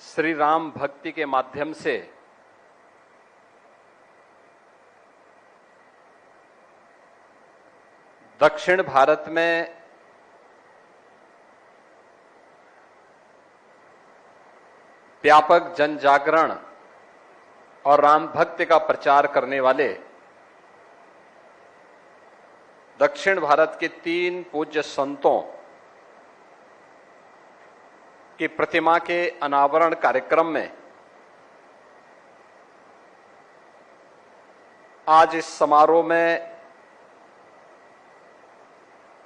श्री राम भक्ति के माध्यम से दक्षिण भारत में व्यापक जन जागरण और राम भक्ति का प्रचार करने वाले दक्षिण भारत के 3 पूज्य संतों की प्रतिमा के अनावरण कार्यक्रम में आज इस समारोह में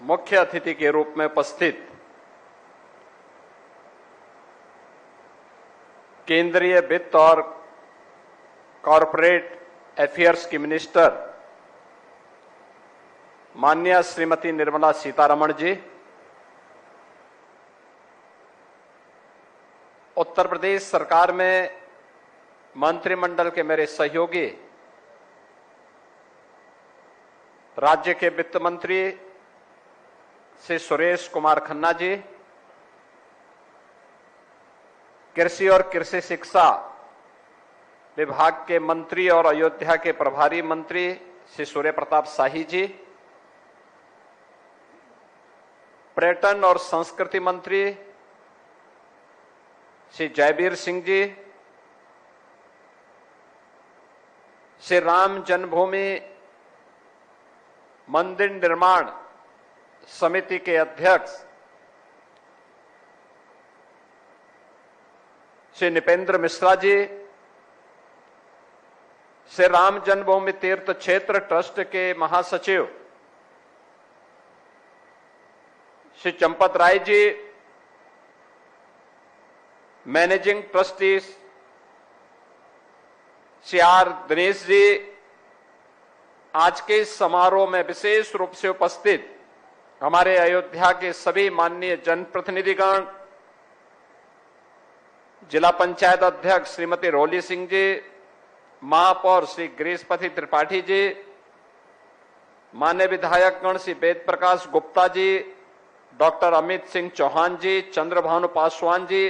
मुख्य अतिथि के रूप में उपस्थित केंद्रीय वित्त और कॉरपोरेट अफेयर्स की मिनिस्टर माननीय श्रीमती निर्मला सीतारमण जी, उत्तर प्रदेश सरकार में मंत्रिमंडल के मेरे सहयोगी राज्य के वित्त मंत्री श्री सुरेश कुमार खन्ना जी, कृषि और कृषि शिक्षा विभाग के मंत्री और अयोध्या के प्रभारी मंत्री श्री सूर्य प्रताप शाही जी, पर्यटन और संस्कृति मंत्री श्री जयवीर सिंह जी, श्री राम जन्मभूमि मंदिर निर्माण समिति के अध्यक्ष श्री निपेंद्र मिश्रा जी, श्री राम जन्मभूमि तीर्थ क्षेत्र ट्रस्ट के महासचिव Shri Champat Rai ji, managing trustee Shri R Dinesh ji, आज के इस समारोह में विशेष रूप से उपस्थित हमारे अयोध्या के सभी माननीय जनप्रतिनिधिगण, जिला पंचायत अध्यक्ष श्रीमती रोली सिंह जी, महापौर श्री गिरीशपति त्रिपाठी जी, मान्य विधायकगण श्री वेद प्रकाश गुप्ता जी, डॉक्टर अमित सिंह चौहान जी, चंद्रभानु पासवान जी,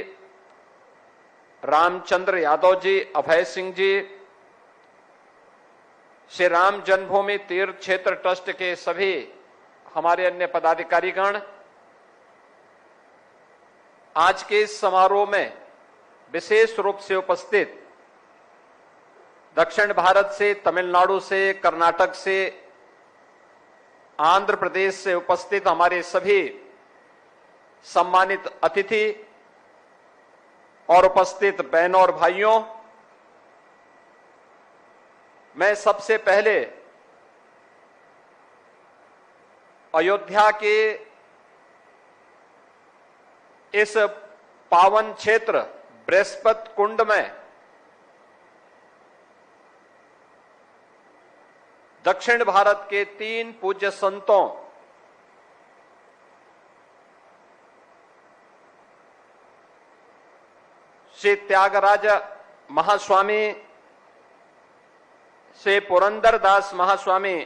रामचंद्र यादव जी, अभय सिंह जी, श्री राम जन्मभूमि तीर्थ क्षेत्र ट्रस्ट के सभी हमारे अन्य पदाधिकारीगण, आज के इस समारोह में विशेष रूप से उपस्थित दक्षिण भारत से, तमिलनाडु से, कर्नाटक से, आंध्र प्रदेश से उपस्थित हमारे सभी सम्मानित अतिथि और उपस्थित बहनों और भाइयों, मैं सबसे पहले अयोध्या के इस पावन क्षेत्र बृहस्पति कुंड में दक्षिण भारत के 3 पूज्य संतों श्री त्यागराज महास्वामी, श्री पुरंदरदास महास्वामी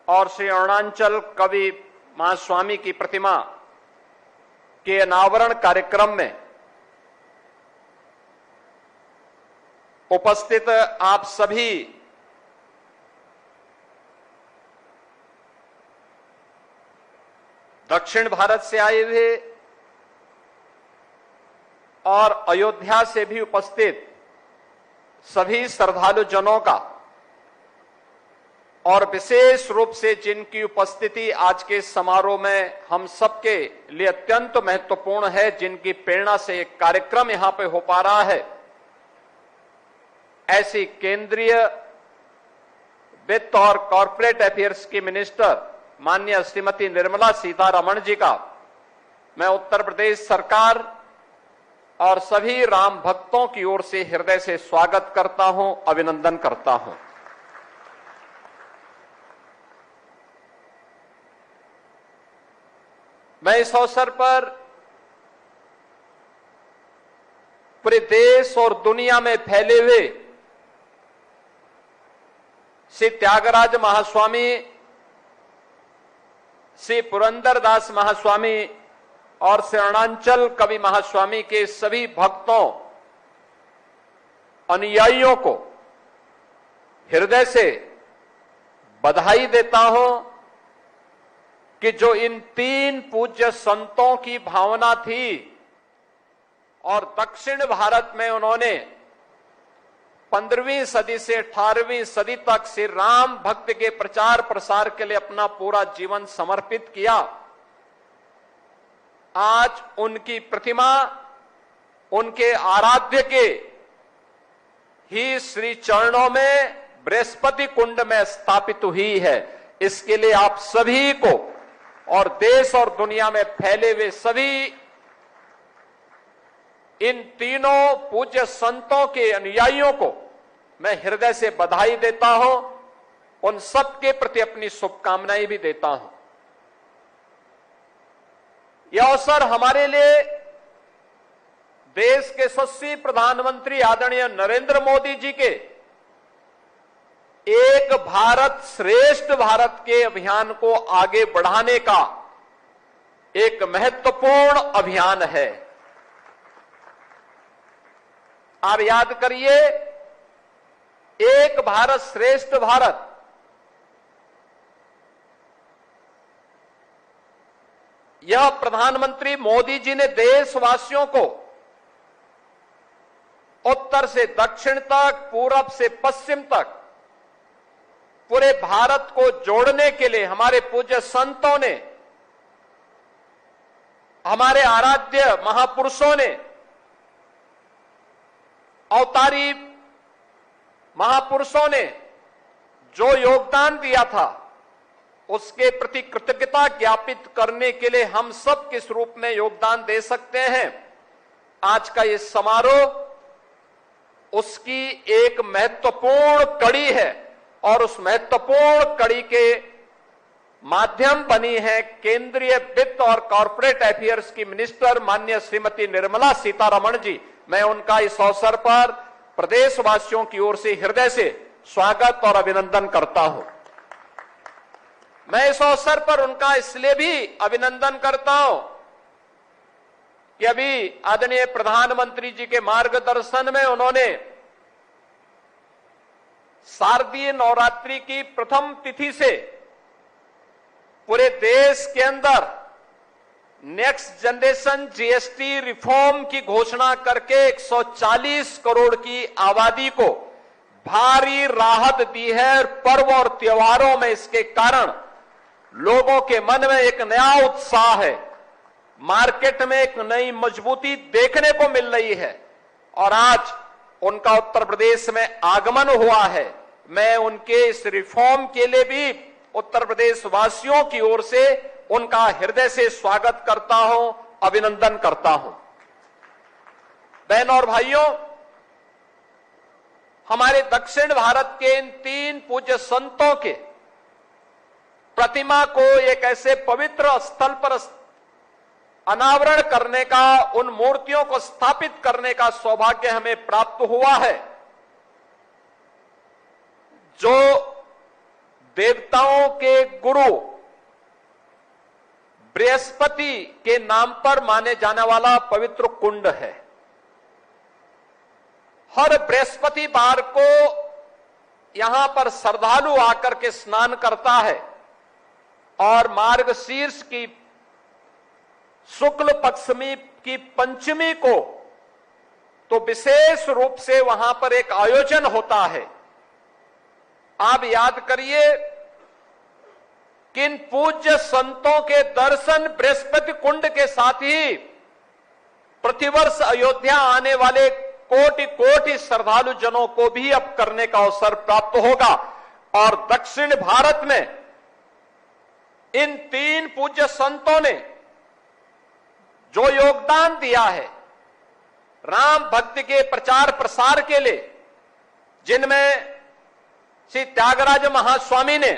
और श्री अरुणाचल कवि महास्वामी की प्रतिमा के अनावरण कार्यक्रम में उपस्थित आप सभी दक्षिण भारत से आए हुए और अयोध्या से भी उपस्थित सभी श्रद्धालु जनों का और विशेष रूप से जिनकी उपस्थिति आज के समारोह में हम सबके लिए अत्यंत महत्वपूर्ण है, जिनकी प्रेरणा से एक कार्यक्रम यहां पे हो पा रहा है, ऐसी केंद्रीय वित्त और कॉरपोरेट अफेयर्स की मिनिस्टर माननीय श्रीमती निर्मला सीतारमण जी का मैं उत्तर प्रदेश सरकार और सभी राम भक्तों की ओर से हृदय से स्वागत करता हूं, अभिनंदन करता हूं। मैं इस अवसर पर पूरे देश और दुनिया में फैले हुए श्री त्यागराज महास्वामी, श्री पुरंदरदास महास्वामी और शरणांचल कवि महास्वामी के सभी भक्तों, अनुयायियों को हृदय से बधाई देता हूं कि जो इन तीन पूज्य संतों की भावना थी और दक्षिण भारत में उन्होंने 15वीं सदी से 18वीं सदी तक श्री राम भक्त के प्रचार प्रसार के लिए अपना पूरा जीवन समर्पित किया, आज उनकी प्रतिमा उनके आराध्य के ही श्री चरणों में बृहस्पति कुंड में स्थापित हुई है। इसके लिए आप सभी को और देश और दुनिया में फैले हुए सभी इन तीनों पूज्य संतों के अनुयायियों को मैं हृदय से बधाई देता हूं, उन सबके प्रति अपनी शुभकामनाएं भी देता हूं। यह अवसर हमारे लिए देश के यशस्वी प्रधानमंत्री आदरणीय नरेंद्र मोदी जी के एक भारत श्रेष्ठ भारत के अभियान को आगे बढ़ाने का एक महत्वपूर्ण अभियान है। आप याद करिए, एक भारत श्रेष्ठ भारत यह प्रधानमंत्री मोदी जी ने देशवासियों को उत्तर से दक्षिण तक, पूरब से पश्चिम तक पूरे भारत को जोड़ने के लिए हमारे पूज्य संतों ने, हमारे आराध्य महापुरुषों ने, अवतारी महापुरुषों ने जो योगदान दिया था उसके प्रति कृतज्ञता ज्ञापित करने के लिए हम सब किस रूप में योगदान दे सकते हैं। आज का ये समारोह उसकी एक महत्वपूर्ण कड़ी है और उस महत्वपूर्ण कड़ी के माध्यम बनी है केंद्रीय वित्त और कॉर्पोरेट अफेयर्स की मिनिस्टर माननीय श्रीमती निर्मला सीतारमण जी। मैं उनका इस अवसर पर प्रदेशवासियों की ओर से हृदय से स्वागत और अभिनंदन करता हूं। मैं इस अवसर पर उनका इसलिए भी अभिनंदन करता हूं कि अभी आदरणीय प्रधानमंत्री जी के मार्गदर्शन में उन्होंने शारदीय नवरात्रि की प्रथम तिथि से पूरे देश के अंदर नेक्स्ट जनरेशन जीएसटी रिफॉर्म की घोषणा करके 140 करोड़ की आबादी को भारी राहत दी है। और पर्व और त्योहारों में इसके कारण लोगों के मन में एक नया उत्साह है, मार्केट में एक नई मजबूती देखने को मिल रही है और आज उनका उत्तर प्रदेश में आगमन हुआ है। मैं उनके इस रिफॉर्म के लिए भी उत्तर प्रदेश वासियों की ओर से उनका हृदय से स्वागत करता हूं, अभिनंदन करता हूं। बहनों और भाइयों, हमारे दक्षिण भारत के इन तीन पूज्य संतों के प्रतिमा को एक ऐसे पवित्र स्थल पर अनावरण करने का, उन मूर्तियों को स्थापित करने का सौभाग्य हमें प्राप्त हुआ है जो देवताओं के गुरु बृहस्पति के नाम पर माने जाने वाला पवित्र कुंड है। हर बृहस्पतिवार को यहां पर श्रद्धालु आकर के स्नान करता है और मार्गशीर्ष की शुक्ल पक्षमी की पंचमी को तो विशेष रूप से वहां पर एक आयोजन होता है। आप याद करिए कि इन पूज्य संतों के दर्शन बृहस्पति कुंड के साथ ही प्रतिवर्ष अयोध्या आने वाले कोटि कोटि श्रद्धालु जनों को भी अब करने का अवसर प्राप्त होगा। और दक्षिण भारत में इन तीन पूज्य संतों ने जो योगदान दिया है राम भक्ति के प्रचार प्रसार के लिए, जिनमें श्री त्यागराज महास्वामी ने,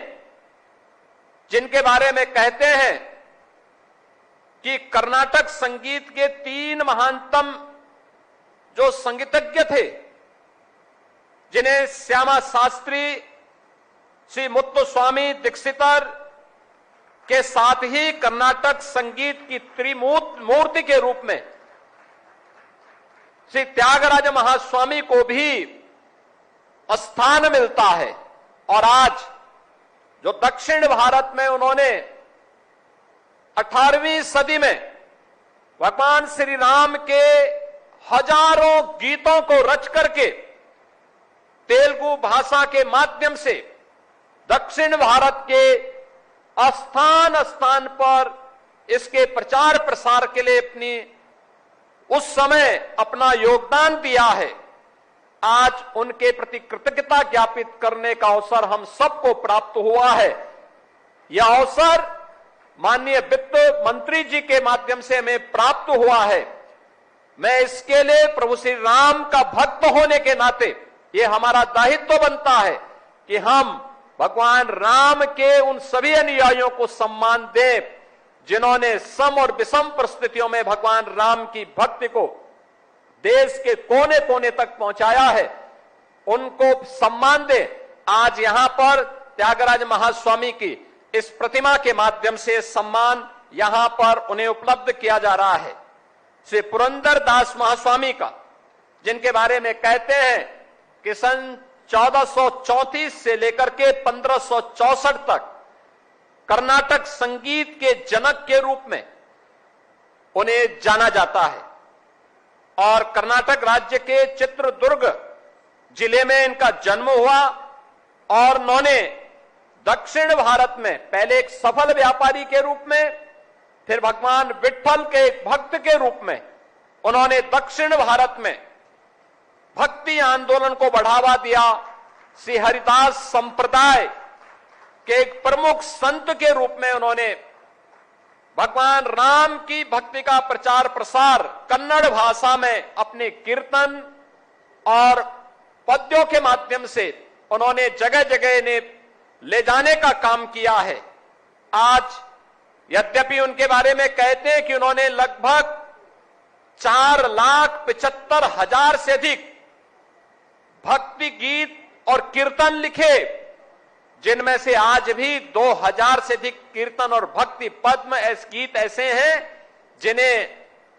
जिनके बारे में कहते हैं कि कर्नाटक संगीत के तीन महानतम जो संगीतज्ञ थे, जिन्हें श्यामा शास्त्री, श्री मुत्तुस्वामी दीक्षितर के साथ ही कर्नाटक संगीत की त्रिमूर्ति के रूप में श्री त्यागराज महास्वामी को भी स्थान मिलता है। और आज जो दक्षिण भारत में उन्होंने 18वीं सदी में भगवान श्री राम के हजारों गीतों को रच करके तेलुगु भाषा के माध्यम से दक्षिण भारत के स्थान स्थान पर इसके प्रचार प्रसार के लिए उस समय अपना योगदान दिया है, आज उनके प्रति कृतज्ञता ज्ञापित करने का अवसर हम सबको प्राप्त हुआ है। यह अवसर माननीय वित्त मंत्री जी के माध्यम से हमें प्राप्त हुआ है। मैं इसके लिए प्रभु श्री राम का भक्त होने के नाते ये हमारा दायित्व बनता है कि हम भगवान राम के उन सभी अनुयायियों को सम्मान दें जिन्होंने सम और विषम परिस्थितियों में भगवान राम की भक्ति को देश के कोने कोने तक पहुंचाया है, उनको सम्मान दें। आज यहां पर त्यागराज महास्वामी की इस प्रतिमा के माध्यम से सम्मान यहां पर उन्हें उपलब्ध किया जा रहा है। श्री पुरंदर दास महास्वामी का, जिनके बारे में कहते हैं कि सन 1434 से लेकर के 1564 तक कर्नाटक संगीत के जनक के रूप में उन्हें जाना जाता है और कर्नाटक राज्य के चित्रदुर्ग जिले में इनका जन्म हुआ और उन्होंने दक्षिण भारत में पहले एक सफल व्यापारी के रूप में, फिर भगवान विट्ठल के एक भक्त के रूप में उन्होंने दक्षिण भारत में भक्ति आंदोलन को बढ़ावा दिया। श्री हरिदास संप्रदाय के एक प्रमुख संत के रूप में उन्होंने भगवान राम की भक्ति का प्रचार प्रसार कन्नड़ भाषा में अपने कीर्तन और पद्यों के माध्यम से उन्होंने जगह जगह इन्हें ले जाने का काम किया है। आज यद्यपि उनके बारे में कहते हैं कि उन्होंने लगभग 4,75,000 से अधिक भक्ति गीत और कीर्तन लिखे, जिनमें से आज भी 2000 से अधिक कीर्तन और भक्ति पद्म गीत ऐसे हैं जिन्हें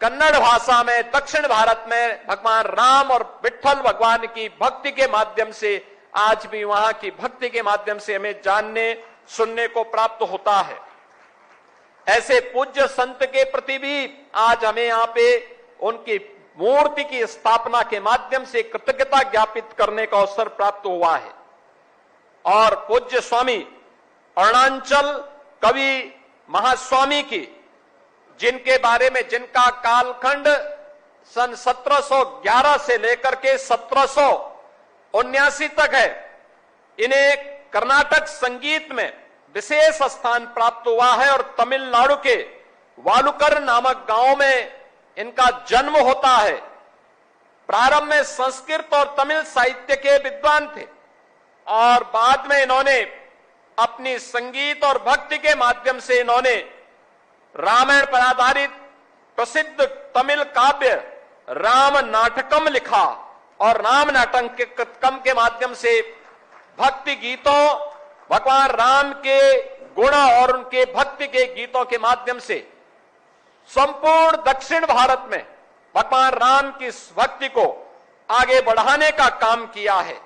कन्नड़ भाषा में दक्षिण भारत में भगवान राम और विट्ठल भगवान की भक्ति के माध्यम से आज भी वहां की भक्ति के माध्यम से हमें जानने सुनने को प्राप्त होता है। ऐसे पूज्य संत के प्रति भी आज हमें यहाँ पे उनकी मूर्ति की स्थापना के माध्यम से कृतज्ञता ज्ञापित करने का अवसर प्राप्त हुआ है। और पूज्य स्वामी अरुणाचल कवि महास्वामी की, जिनके बारे में जिनका कालखंड सन 1711 से लेकर के 1779 तक है, इन्हें कर्नाटक संगीत में विशेष स्थान प्राप्त हुआ है और तमिलनाडु के वालुकर नामक गांव में इनका जन्म होता है। प्रारंभ में संस्कृत और तमिल साहित्य के विद्वान थे और बाद में इन्होंने अपनी संगीत और भक्ति के माध्यम से इन्होंने रामायण पर आधारित प्रसिद्ध तमिल काव्य राम नाटकम लिखा और राम नाटकम के माध्यम से भक्ति गीतों, भगवान राम के गुण और उनके भक्ति के गीतों के माध्यम से संपूर्ण दक्षिण भारत में भगवान राम की भक्ति को आगे बढ़ाने का काम किया है।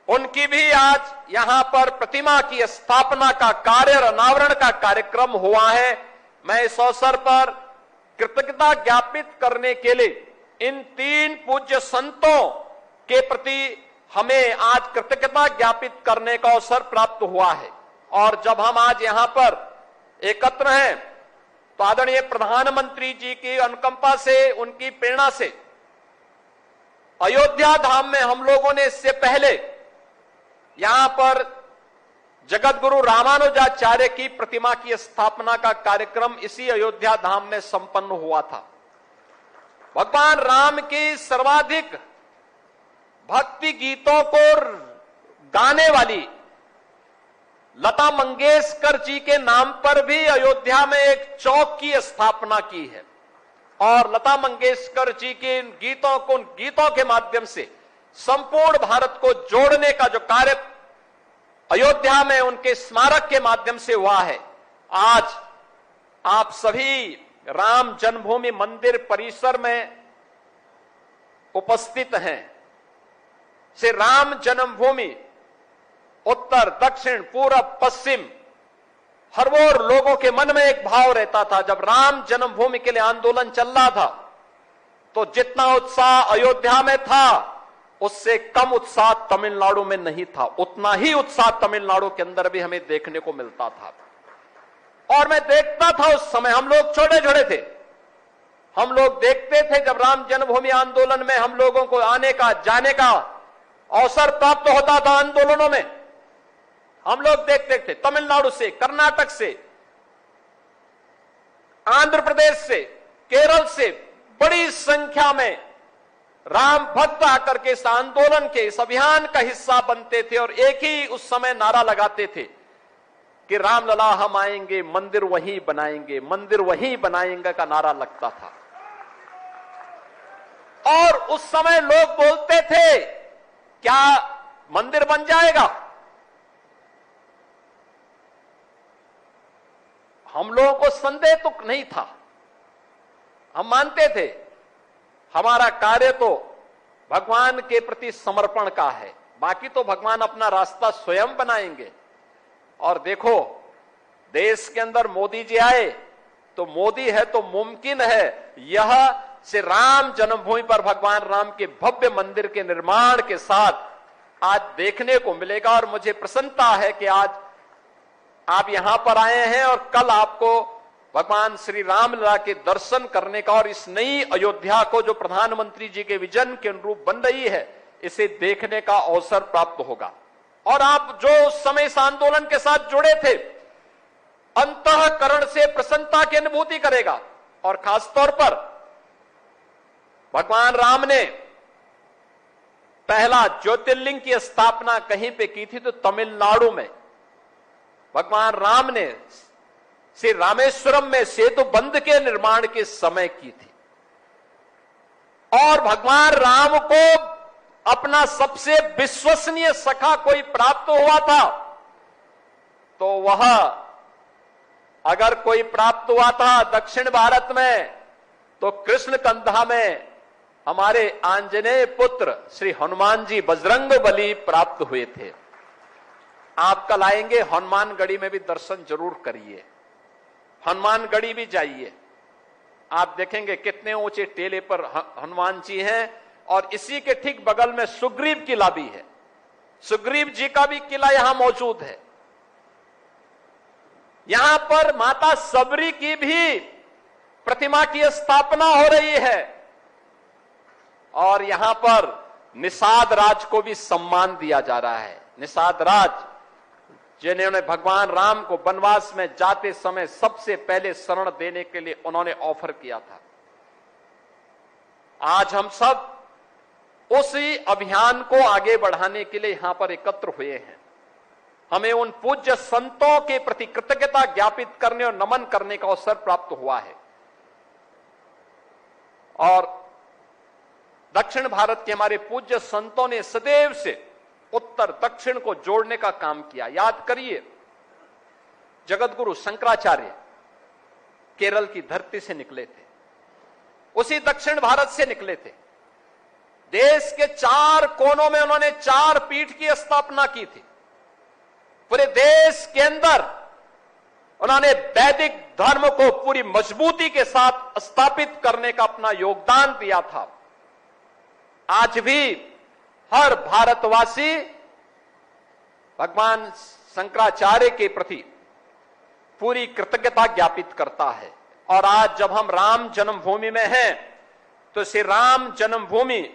उनकी भी आज यहां पर प्रतिमा की स्थापना का कार्य और अनावरण का कार्यक्रम हुआ है। मैं इस अवसर पर कृतज्ञता ज्ञापित करने के लिए इन 3 पूज्य संतों के प्रति हमें आज कृतज्ञता ज्ञापित करने का अवसर प्राप्त हुआ है। और जब हम आज यहां पर एकत्र हैं तो आदरणीय प्रधानमंत्री जी की अनुकंपा से, उनकी प्रेरणा से अयोध्या धाम में हम लोगों ने इससे पहले यहां पर जगत गुरु रामानुजाचार्य की प्रतिमा की स्थापना का कार्यक्रम इसी अयोध्या धाम में संपन्न हुआ था। भगवान राम की सर्वाधिक भक्ति गीतों को गाने वाली लता मंगेशकर जी के नाम पर भी अयोध्या में एक चौक की स्थापना की है और लता मंगेशकर जी के गीतों के माध्यम से संपूर्ण भारत को जोड़ने का जो कार्य अयोध्या में उनके स्मारक के माध्यम से हुआ है। आज आप सभी राम जन्मभूमि मंदिर परिसर में उपस्थित हैं। श्री राम जन्मभूमि उत्तर, दक्षिण, पूरब, पश्चिम हर ओर लोगों के मन में एक भाव रहता था। जब राम जन्मभूमि के लिए आंदोलन चल रहा था तो जितना उत्साह अयोध्या में था उससे कम उत्साह तमिलनाडु में नहीं था। उतना ही उत्साह तमिलनाडु के अंदर भी हमें देखने को मिलता था। और मैं देखता था उस समय, हम लोग छोटे छोटे थे, हम लोग देखते थे जब राम जन्मभूमि आंदोलन में हम लोगों को आने का जाने का अवसर प्राप्त होता था। आंदोलनों में हम लोग देखते थे तमिलनाडु से, कर्नाटक से, आंध्र प्रदेश से, केरल से बड़ी संख्या में राम भक्त आकर के इस आंदोलन के, इस अभियान का हिस्सा बनते थे और एक ही उस समय नारा लगाते थे कि रामलला हम आएंगे, मंदिर वहीं बनाएंगे, मंदिर वहीं बनाएंगे का नारा लगता था। और उस समय लोग बोलते थे क्या मंदिर बन जाएगा? हम लोगों को संदेह तो नहीं था, हम मानते थे हमारा कार्य तो भगवान के प्रति समर्पण का है, बाकी तो भगवान अपना रास्ता स्वयं बनाएंगे। और देखो, देश के अंदर मोदी जी आए तो मोदी है तो मुमकिन है यह से राम जन्मभूमि पर भगवान राम के भव्य मंदिर के निर्माण के साथ आज देखने को मिलेगा। और मुझे प्रसन्नता है कि आज आप यहां पर आए हैं और कल आपको भगवान श्री रामलला के दर्शन करने का और इस नई अयोध्या को जो प्रधानमंत्री जी के विजन के अनुरूप बन रही है, इसे देखने का अवसर प्राप्त होगा। और आप जो उस समय इस आंदोलन के साथ जुड़े थे, अंतःकरण से प्रसन्नता की अनुभूति करेगा। और खासतौर पर भगवान राम ने पहला ज्योतिर्लिंग की स्थापना कहीं पे की थी तो तमिलनाडु में भगवान राम ने श्री रामेश्वरम में सेतु बंध के निर्माण के समय की थी। और भगवान राम को अपना सबसे विश्वसनीय सखा कोई प्राप्त हुआ था तो वह, अगर कोई प्राप्त हुआ था दक्षिण भारत में, तो कृष्ण कंधा में हमारे आंजनेय पुत्र श्री हनुमान जी बजरंग बली प्राप्त हुए थे। आप कल आएंगे, हनुमानगढ़ी में भी दर्शन जरूर करिए, हनुमानगढ़ी भी जाइए। आप देखेंगे कितने ऊंचे टेले पर हनुमान जी हैं। और इसी के ठीक बगल में सुग्रीव किला भी है, सुग्रीव जी का भी किला यहां मौजूद है। यहां पर माता सबरी की भी प्रतिमा की स्थापना हो रही है। और यहां पर निषाद राज को भी सम्मान दिया जा रहा है। निषाद राज जिन्होंने भगवान राम को वनवास में जाते समय सबसे पहले शरण देने के लिए उन्होंने ऑफर किया था। आज हम सब उसी अभियान को आगे बढ़ाने के लिए यहां पर एकत्र हुए हैं। हमें उन पूज्य संतों के प्रति कृतज्ञता ज्ञापित करने और नमन करने का अवसर प्राप्त हुआ है। और दक्षिण भारत के हमारे पूज्य संतों ने सदैव से उत्तर दक्षिण को जोड़ने का काम किया। याद करिए, जगतगुरु शंकराचार्य केरल की धरती से निकले थे, उसी दक्षिण भारत से निकले थे। देश के 4 कोनों में उन्होंने 4 पीठ की स्थापना की थी। पूरे देश के अंदर उन्होंने वैदिक धर्म को पूरी मजबूती के साथ स्थापित करने का अपना योगदान दिया था। आज भी हर भारतवासी भगवान शंकराचार्य के प्रति पूरी कृतज्ञता ज्ञापित करता है। और आज जब हम राम जन्मभूमि में हैं तो श्री राम जन्मभूमि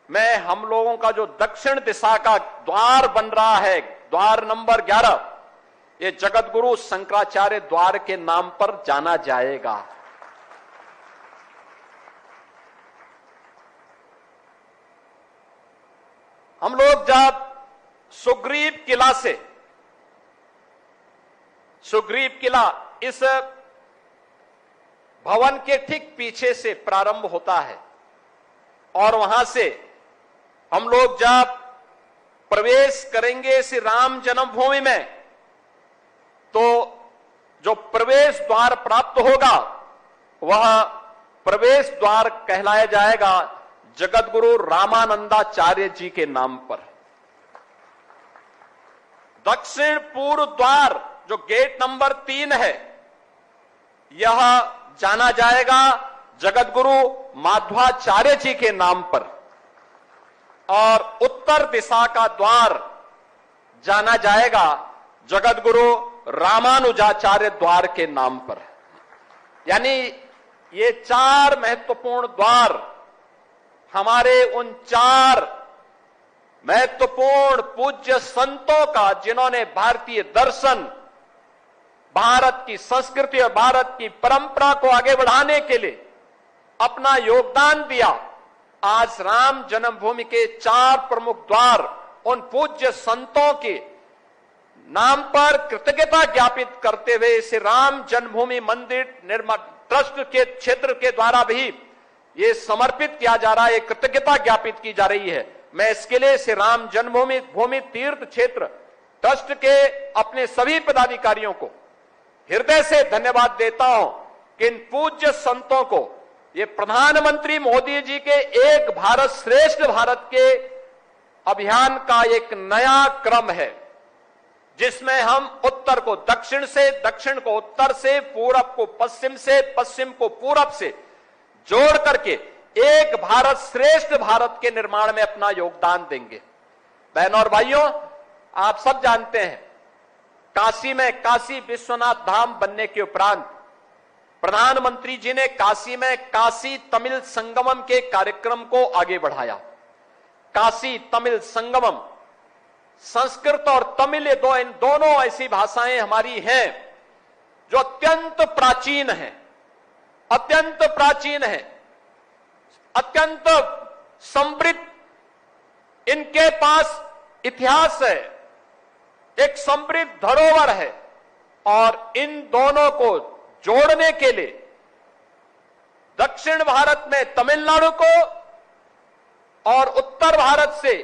में हम लोगों का जो दक्षिण दिशा का द्वार बन रहा है, द्वार नंबर 11, ये जगतगुरु शंकराचार्य द्वार के नाम पर जाना जाएगा। हम लोग जब सुग्रीव किला से, सुग्रीव किला इस भवन के ठीक पीछे से प्रारंभ होता है और वहां से हम लोग जब प्रवेश करेंगे श्री राम जन्मभूमि में तो जो प्रवेश द्वार प्राप्त होगा वह प्रवेश द्वार कहलाया जाएगा जगतगुरु रामानंदाचार्य जी के नाम पर। दक्षिण पूर्व द्वार जो गेट नंबर 3 है, यह जाना जाएगा जगतगुरु माधवाचार्य जी के नाम पर, और उत्तर दिशा का द्वार जाना जाएगा जगतगुरु रामानुजाचार्य द्वार के नाम पर। यानी ये 4 महत्वपूर्ण द्वार हमारे उन 4 महत्वपूर्ण पूज्य संतों का, जिन्होंने भारतीय दर्शन, भारत की संस्कृति और भारत की परंपरा को आगे बढ़ाने के लिए अपना योगदान दिया। आज राम जन्मभूमि के 4 प्रमुख द्वार उन पूज्य संतों के नाम पर कृतज्ञता ज्ञापित करते हुए इसे राम जन्मभूमि मंदिर निर्माण ट्रस्ट के क्षेत्र के द्वारा भी ये समर्पित किया जा रहा है, कृतज्ञता ज्ञापित की जा रही है। मैं इसके लिए इसे राम जन्मभूमि तीर्थ क्षेत्र ट्रस्ट के अपने सभी पदाधिकारियों को हृदय से धन्यवाद देता हूं कि इन पूज्य संतों को, ये प्रधानमंत्री मोदी जी के एक भारत श्रेष्ठ भारत के अभियान का एक नया क्रम है, जिसमें हम उत्तर को दक्षिण से, दक्षिण को उत्तर से, पूरब को पश्चिम से, पश्चिम को पूरब से जोड़ करके एक भारत श्रेष्ठ भारत के निर्माण में अपना योगदान देंगे। बहनों और भाइयों, आप सब जानते हैं काशी में काशी विश्वनाथ धाम बनने के उपरांत प्रधानमंत्री जी ने काशी में काशी तमिल संगमम के कार्यक्रम को आगे बढ़ाया। काशी तमिल संगमम, संस्कृत और तमिल इन दोनों ऐसी भाषाएं हमारी हैं जो अत्यंत प्राचीन हैं, अत्यंत प्राचीन है, अत्यंत समृद्ध इनके पास इतिहास है, एक समृद्ध धरोहर है। और इन दोनों को जोड़ने के लिए दक्षिण भारत में तमिलनाडु को और उत्तर भारत से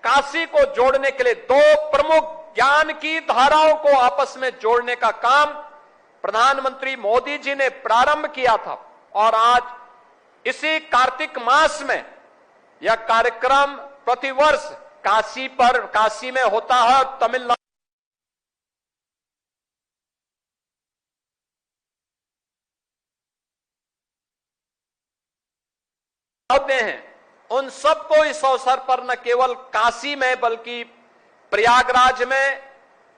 काशी को जोड़ने के लिए 2 प्रमुख ज्ञान की धाराओं को आपस में जोड़ने का काम प्रधानमंत्री मोदी जी ने प्रारंभ किया था। और आज इसी कार्तिक मास में यह कार्यक्रम प्रतिवर्ष काशी में होता है। तमिलनाडु हैं, उन सबको इस अवसर पर न केवल काशी में बल्कि प्रयागराज में,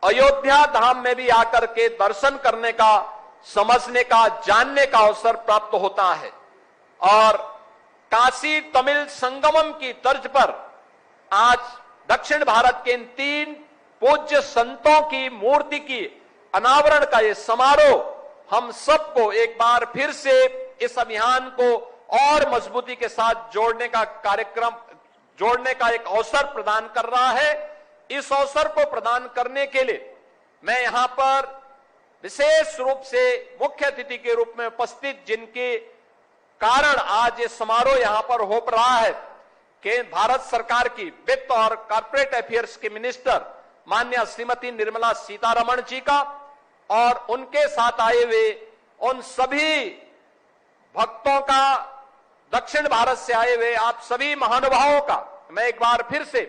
अयोध्या धाम में भी आकर के दर्शन करने का, समझने का, जानने का अवसर प्राप्त होता है। और काशी तमिल संगमम की तर्ज पर आज दक्षिण भारत के इन 3 पूज्य संतों की मूर्ति की अनावरण का ये समारोह हम सबको एक बार फिर से इस अभियान को और मजबूती के साथ जोड़ने का कार्यक्रम, जोड़ने का एक अवसर प्रदान कर रहा है। इस अवसर को प्रदान करने के लिए मैं यहां पर विशेष रूप से मुख्य अतिथि के रूप में उपस्थित, जिनके कारण आज ये समारोह यहां पर हो रहा है, कि भारत सरकार की वित्त और कॉर्पोरेट अफेयर्स के मिनिस्टर माननीय श्रीमती निर्मला सीतारमण जी का, और उनके साथ आए हुए उन सभी भक्तों का, दक्षिण भारत से आए हुए आप सभी महानुभावों का मैं एक बार फिर से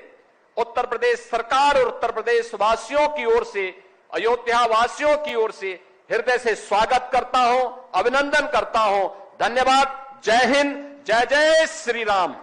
उत्तर प्रदेश सरकार और उत्तर प्रदेश वासियों की ओर से, अयोध्या वासियों की ओर से हृदय से स्वागत करता हूं, अभिनंदन करता हूं। धन्यवाद। जय हिंद, जय जय श्री राम।